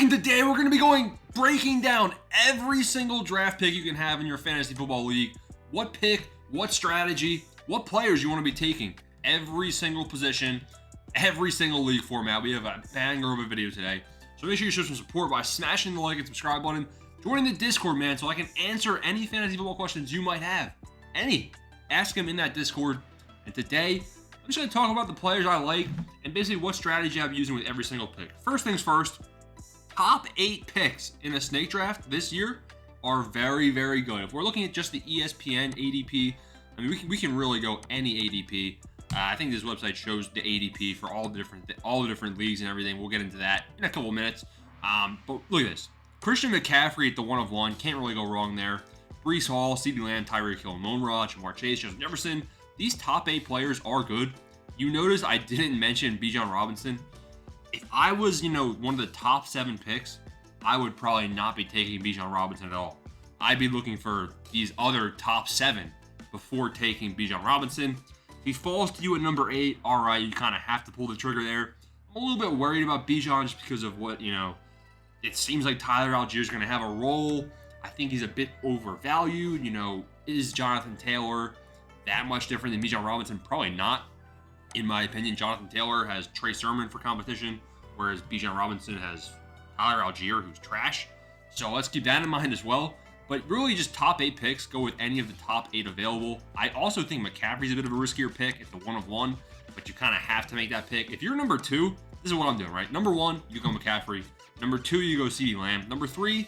And today we're going to be breaking down every single draft pick you can have in your fantasy football league. What pick, what strategy, what players you want to be taking. Every single position, every single league format. We have a banger of a video today. So make sure you show some support by smashing the like and subscribe button. Joining the Discord, man, so I can answer any fantasy football questions you might have. Any. Ask them in that Discord. And today, I'm just going to talk about the players I like and basically what strategy I'm using with every single pick. First things first, top 8 picks in a snake draft this year are very, very good. If we're looking at just the ESPN ADP, I mean, we can really go any ADP. I think this website shows the ADP for all the different leagues and everything. We'll get into that in a couple minutes. But look at this. Christian McCaffrey at the 1 of 1. Can't really go wrong there. Breece Hall, CeeDee Lamb, Tyreek Hill, Amon-Ra, Ja'Marr Chase, Justin Jefferson. These top 8 players are good. You notice I didn't mention Bijan Robinson. If I was, one of the top 7 picks, I would probably not be taking Bijan Robinson at all. I'd be looking for these other top 7 before taking Bijan Robinson. If he falls to you at number 8, all right, you kind of have to pull the trigger there. I'm a little bit worried about Bijan just because of what, it seems like Tyler Algier is going to have a role. I think he's a bit overvalued. Is Jonathan Taylor that much different than Bijan Robinson? Probably not. In my opinion, Jonathan Taylor has Trey Sermon for competition, whereas Bijan Robinson has Tyler Algier, who's trash. So let's keep that in mind as well. But really, just top 8 picks, go with any of the top 8 available. I also think McCaffrey's a bit of a riskier pick at the 1 of 1, but you kind of have to make that pick. If you're number 2, this is what I'm doing, right? Number 1, you go McCaffrey. Number 2, you go CeeDee Lamb. Number 3,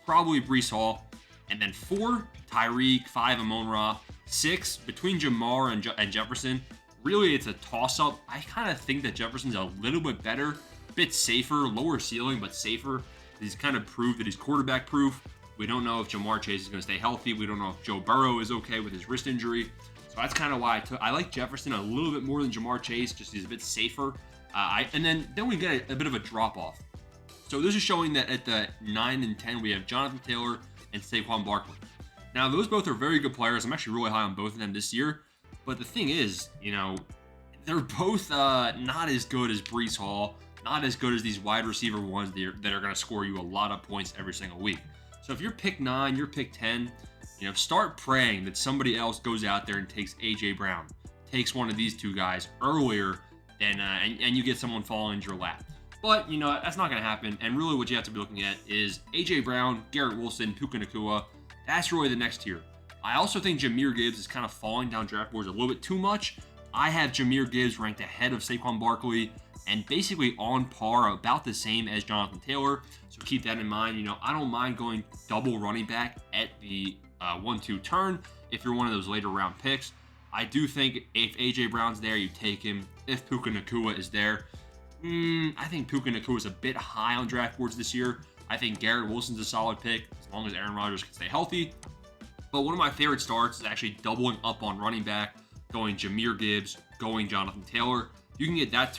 probably Breece Hall. And then 4, Tyreek. 5, Amon-Ra. 6, between Ja'Marr and Jefferson. Really, it's a toss-up. I kind of think that Jefferson's a little bit better, a bit safer, lower ceiling, but safer. He's kind of proved that he's quarterback-proof. We don't know if Ja'Marr Chase is going to stay healthy. We don't know if Joe Burrow is okay with his wrist injury. So that's kind of why I like Jefferson a little bit more than Ja'Marr Chase, just he's a bit safer. And then we get a bit of a drop-off. So this is showing that at the 9 and 10, we have Jonathan Taylor and Saquon Barkley. Now, those both are very good players. I'm actually really high on both of them this year. But the thing is, they're both not as good as Breece Hall, not as good as these wide receiver ones that are going to score you a lot of points every single week. So if you're pick 9, you're pick 10, start praying that somebody else goes out there and takes A.J. Brown, takes one of these two guys earlier than, and you get someone falling into your lap. But, that's not going to happen. And really what you have to be looking at is A.J. Brown, Garrett Wilson, Puka Nacua. That's really the next tier. I also think Jahmyr Gibbs is kind of falling down draft boards a little bit too much. I have Jahmyr Gibbs ranked ahead of Saquon Barkley and basically on par, about the same as Jonathan Taylor. So keep that in mind. I don't mind going double running back at the 1-2 turn if you're one of those later round picks. I do think if A.J. Brown's there, you take him. If Puka Nacua is there, I think Puka Nacua is a bit high on draft boards this year. I think Garrett Wilson's a solid pick as long as Aaron Rodgers can stay healthy. But one of my favorite starts is actually doubling up on running back, going Jahmyr Gibbs, going Jonathan Taylor. You can get that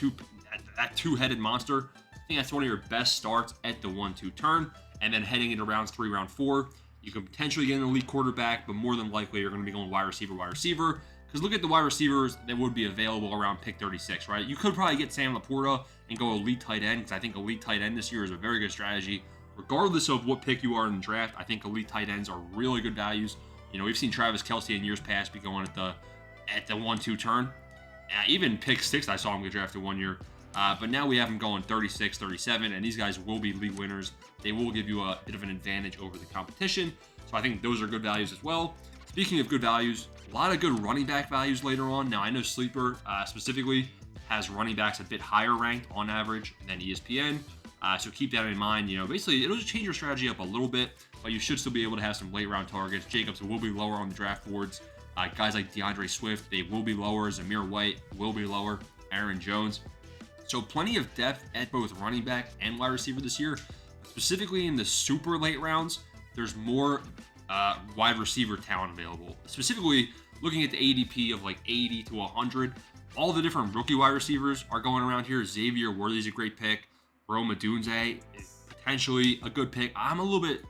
two-headed monster. I think that's one of your best starts at the 1-2 turn. And then heading into rounds 3, round 4, you can potentially get an elite quarterback, but more than likely you're going to be going wide receiver. Because look at the wide receivers that would be available around pick 36, right? You could probably get Sam Laporta and go elite tight end, because I think elite tight end this year is a very good strategy. Regardless of what pick you are in the draft, I think elite tight ends are really good values. We've seen Travis Kelce in years past be going at the 1-2 turn. Even pick 6, I saw him get drafted one year. But now we have him going 36, 37, and these guys will be league winners. They will give you a bit of an advantage over the competition. So I think those are good values as well. Speaking of good values, a lot of good running back values later on. Now, I know Sleeper specifically has running backs a bit higher ranked on average than ESPN. So keep that in mind. Basically, it'll just change your strategy up a little bit, but you should still be able to have some late round targets. Jacobs will be lower on the draft boards. Guys like DeAndre Swift, they will be lower. Zamir White will be lower. Aaron Jones. So plenty of depth at both running back and wide receiver this year. Specifically in the super late rounds, there's more wide receiver talent available. Specifically, looking at the ADP of like 80 to 100, all the different rookie wide receivers are going around here. Xavier Worthy's a great pick. Rome Odunze is potentially a good pick. I'm a little bit,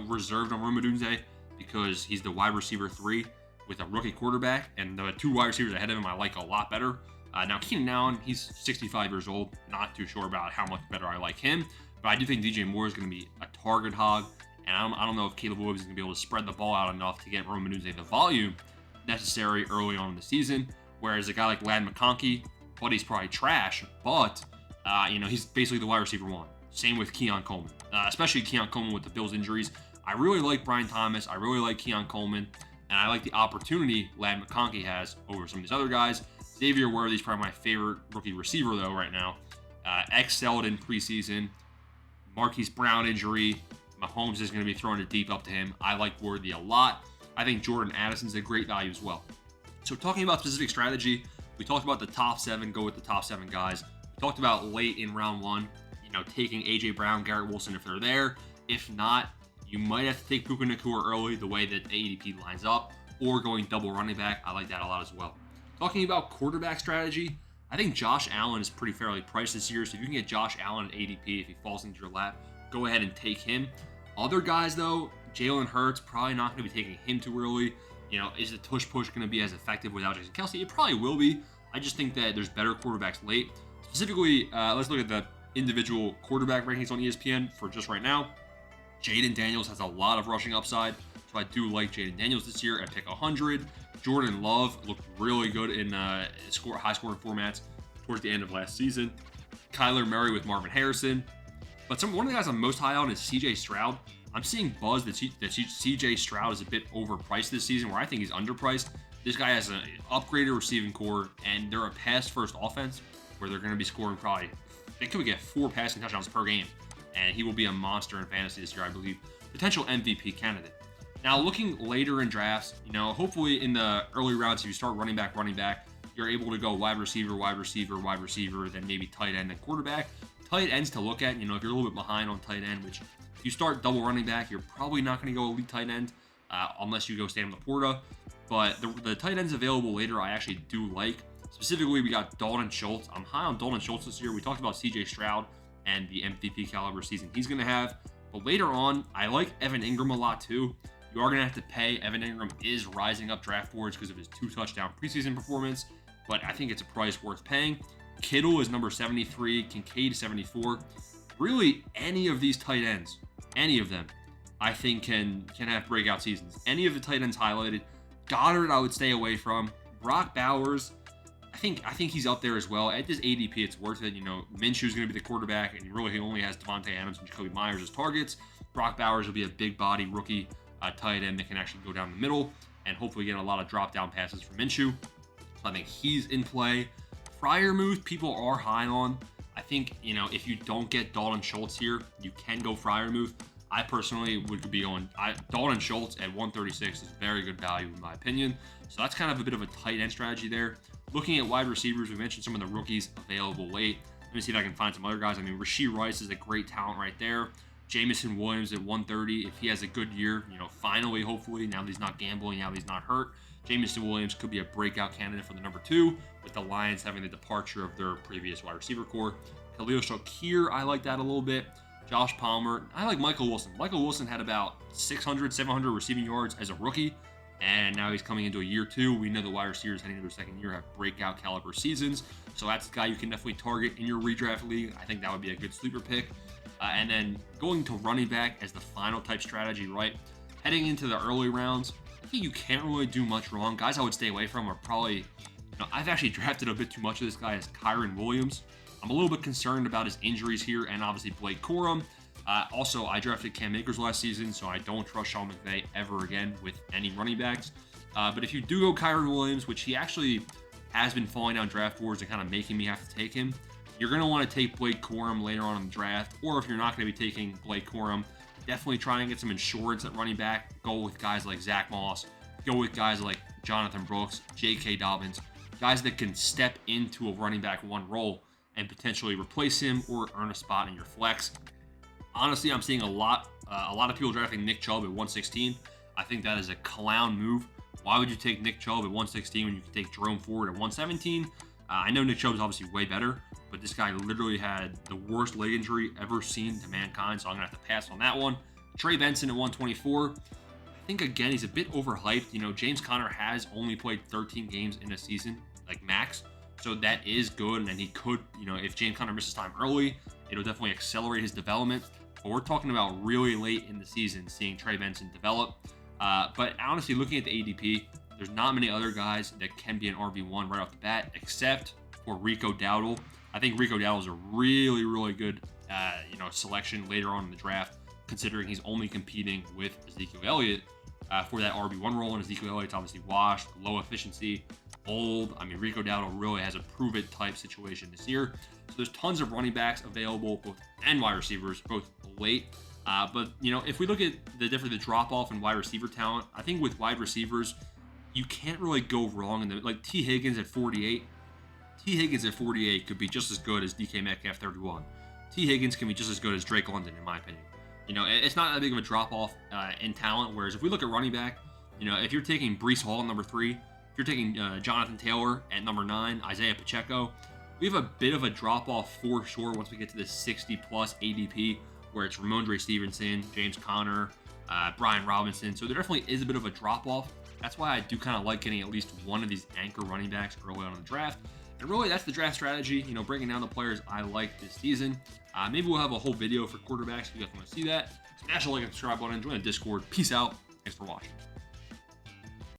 reserved on Rome Odunze because he's the wide receiver 3 with a rookie quarterback, and the 2 wide receivers ahead of him I like a lot better. Now, Keenan Allen, he's 65 years old. Not too sure about how much better I like him. But I do think DJ Moore is going to be a target hog. And I don't know if Caleb Williams is going to be able to spread the ball out enough to get Roman Nunze the volume necessary early on in the season. Whereas a guy like Ladd McConkey, he's probably trash, but he's basically the wide receiver one. Same with Keon Coleman, especially Keon Coleman with the Bills injuries. I really like Brian Thomas. I really like Keon Coleman. And I like the opportunity Ladd McConkey has over some of these other guys. Xavier Worthy's probably my favorite rookie receiver, though, right now. Excelled in preseason. Marquise Brown injury. Mahomes is going to be throwing it deep up to him. I like Worthy a lot. I think Jordan Addison's a great value as well. So talking about specific strategy, we talked about the top 7, go with the top 7 guys. We talked about late in round 1, taking A.J. Brown, Garrett Wilson if they're there. If not, you might have to take Puka Nacua early the way that ADP lines up, or going double running back. I like that a lot as well. Talking about quarterback strategy, I think Josh Allen is pretty fairly priced this year. So if you can get Josh Allen at ADP, if he falls into your lap, go ahead and take him. Other guys, though, Jalen Hurts, probably not going to be taking him too early. Is the tush push going to be as effective without Jason Kelce? It probably will be. I just think that there's better quarterbacks late. Specifically, let's look at the individual quarterback rankings on ESPN for just right now. Jaden Daniels has a lot of rushing upside, so I do like Jaden Daniels this year at pick 100. Jordan Love looked really good in high-scoring formats towards the end of last season. Kyler Murray with Marvin Harrison. But one of the guys I'm most high on is C.J. Stroud. I'm seeing buzz that C.J. Stroud is a bit overpriced this season, where I think he's underpriced. This guy has an upgraded receiving core, and they're a pass-first offense where they're going to be scoring probably, they could get 4 passing touchdowns per game, and he will be a monster in fantasy this year, I believe. Potential MVP candidate. Now, looking later in drafts, hopefully in the early rounds, if you start running back, you're able to go wide receiver, then maybe tight end and quarterback. Tight ends to look at, if you're a little bit behind on tight end, which if you start double running back, you're probably not going to go elite tight end unless you go Sam Laporta. But the tight ends available later, I actually do like. Specifically, we got Dalton Schultz. I'm high on Dalton Schultz this year. We talked about C.J. Stroud and the MVP caliber season he's going to have. But later on, I like Evan Ingram a lot too. You are going to have to pay. Evan Ingram is rising up draft boards because of his 2-touchdown preseason performance, but I think it's a price worth paying. Kittle is number 73, Kincaid 74. Really, any of these tight ends, any of them, I think can have breakout seasons. Any of the tight ends highlighted. Goddard, I would stay away from. Brock Bowers, I think he's up there as well. At this ADP, it's worth it. Minshew's going to be the quarterback, and really he only has Devontae Adams and Jacoby Myers as targets. Brock Bowers will be a big body rookie tight end that can actually go down the middle and hopefully get a lot of drop down passes from Minshew. So I think he's in play. Freiermuth, people are high on. I think, if you don't get Dalton Schultz here, you can go Freiermuth. I personally would be going Dalton Schultz at 136 is very good value in my opinion. So that's kind of a bit of a tight end strategy there. Looking at wide receivers, we mentioned some of the rookies available late. Let me see if I can find some other guys. Rashee Rice is a great talent right there. Jameson Williams at 130. If he has a good year, finally, hopefully, now that he's not gambling, now that he's not hurt, Jameson Williams could be a breakout candidate for the number 2, with the Lions having the departure of their previous wide receiver core. Khalil Shakir, I like that a little bit. Josh Palmer, I like Michael Wilson. Michael Wilson had about 600, 700 receiving yards as a rookie, and now he's coming into a year 2. We know the wide receivers heading into their second year have breakout caliber seasons, so that's the guy you can definitely target in your redraft league. I think that would be a good sleeper pick. And then going to running back as the final type strategy, right? Heading into the early rounds, I think you can't really do much wrong. Guys I would stay away from are probably, I've actually drafted a bit too much of this guy as Kyren Williams. I'm a little bit concerned about his injuries here, and obviously Blake Corum. Also, I drafted Cam Akers last season, so I don't trust Sean McVay ever again with any running backs. But if you do go Kyren Williams, which he actually has been falling down draft boards and kind of making me have to take him, you're going to want to take Blake Corum later on in the draft, or if you're not going to be taking Blake Corum, definitely try and get some insurance at running back. Go with guys like Zach Moss. Go with guys like Jonathan Brooks, J.K. Dobbins, guys that can step into a running back 1 role and potentially replace him or earn a spot in your flex. Honestly, I'm seeing a lot of people drafting Nick Chubb at 116. I think that is a clown move. Why would you take Nick Chubb at 116 when you can take Jerome Ford at 117? I know Nick Chubb is obviously way better, but this guy literally had the worst leg injury ever seen to mankind, so I'm going to have to pass on that one. Trey Benson at 124. I think, again, he's a bit overhyped. James Conner has only played 13 games in a season, like max, so that is good, and he could, if James Conner misses time early, It'll definitely accelerate his development. But we're talking about really late in the season seeing Trey Benson develop. But honestly, looking at the ADP, there's not many other guys that can be an RB1 right off the bat, except for Rico Dowdle. I think Rico Dowdle is a really, really good, selection later on in the draft, considering he's only competing with Ezekiel Elliott for that RB1 role. And Ezekiel Elliott's obviously washed, low efficiency, old. I mean, Rico Dowdle really has a prove-it type situation this year. So there's tons of running backs available, and wide receivers, both late. But if we look at the drop-off in wide receiver talent, I think with wide receivers, you can't really go wrong. Like T. Higgins at 48. T. Higgins at 48 could be just as good as DK Metcalf 31. T. Higgins can be just as good as Drake London, in my opinion. It's not that big of a drop-off in talent, whereas if we look at running back, if you're taking Breece Hall at number 3, if you're taking Jonathan Taylor at number 9, Isaiah Pacheco, we have a bit of a drop-off for sure once we get to the 60-plus ADP, where it's Ramondre Stevenson, James Conner, Brian Robinson. So there definitely is a bit of a drop-off. That's why I do kind of like getting at least one of these anchor running backs early on in the draft. And really, that's the draft strategy, breaking down the players I like this season. Maybe we'll have a whole video for quarterbacks if you guys want to see that. Smash the like and subscribe button, join the Discord. Peace out. Thanks for watching.